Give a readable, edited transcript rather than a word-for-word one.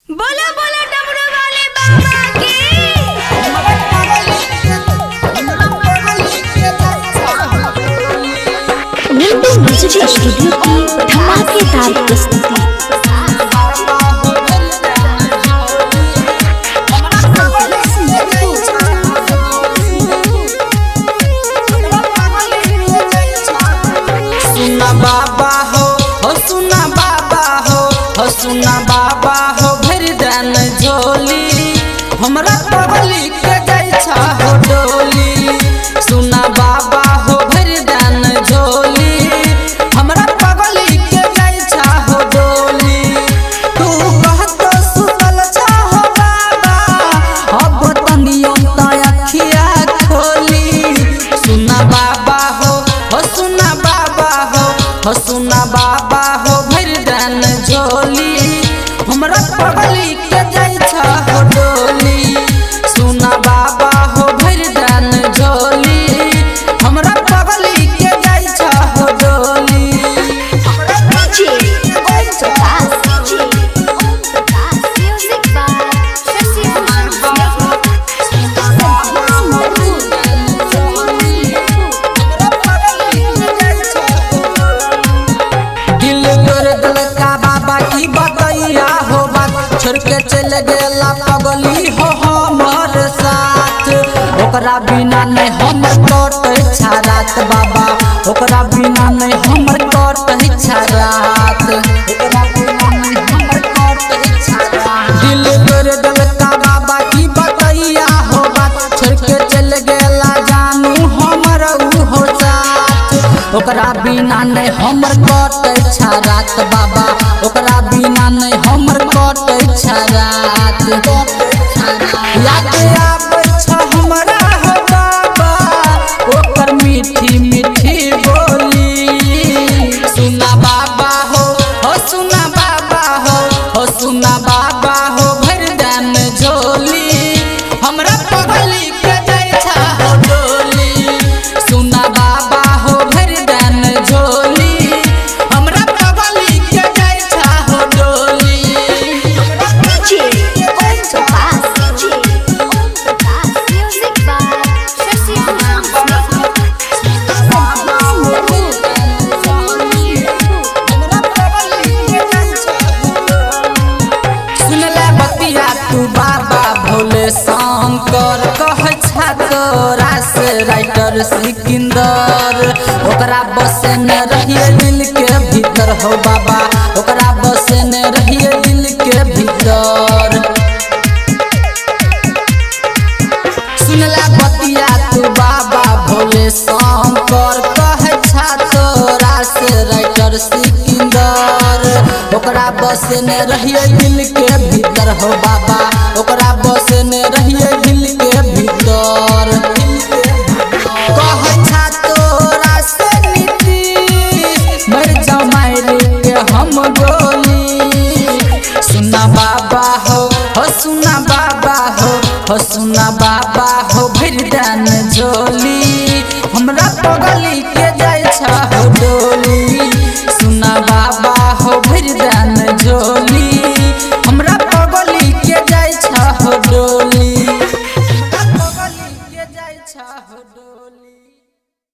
बोलो बोलो डमरू वाले बाबा की। मिंटू म्यूजिक स्टूडियो की धमाकेदार प्रस्तुति। सुना बाबा हो सुना बाबा हो सुना बाबा हो भर दान झोली हमरा पगली के जाय छा हो डोली। सुना बाबा हो भर दान झोली हमरा पगली के जाय छा हो डोली। तू कहत सुतल छा हो बाबा अब तनियो त अखिया खोली। सुना बाबा हो सुना बाबा हो सुना बाबा हो भर दान झोली हमरा पगली के जाय छा हो डोली। सुना बाबा हो भर दान झोली हमरा पगली के जाय छा हो डोली। म्यूजिक बाय शशि दिल तोर दिल का बाबा की बतैया हो बात छोड़ के चल गेला पगली हो हमर साथ। ओकरा बिना नहीं हमर कटे छा रात बाबा ओकरा बिना नहीं हमर कटे छा रात। ओकरा बिना नहीं हमर कटे छा रात। दिल तोर दिल का बाबा की बतैया हो बात छोड़ के चल गेला जानू हमर ऊ हो साथ। ओकरा बिना नहीं हमर कटे छा रात बाबा ओकरा बिना नहीं हमर कटे छा रात। याद आबै छ हमरा हो बाबा ओकर मीठी मीठी बोली। सुना बाबा हो सुना बाबा हो सुना बाबा हो भर दान झोली हमरा पगली के जाय छा हो डोली। सुना बाबा हो भर दान झोली हमरा पगली के जाय छा हो डोली। म्यूजिक बाय शशि सुनले बतिया तू बाबा भोले शंकर कह छा तोरा से राइटर सिकंदर। ओकरा बसे न रहिए दिल के भीतर हो बाबा ओकरा बसे न रहिए दिल के भीतर। सुनला बतिया तू बाबा भोले शंकर कह छा तोरा से राइटर सिकंदर। ओकरा बसे न रहिए दिल के भीतर हो बाबा ओकरा बसे न रहिए दिल के भीतर। कह छा तोरा से नीति मर जाओ मारे के हम गोली। सुना बाबा हो सुना बाबा हो सुना बाबा हो भर दान झोली।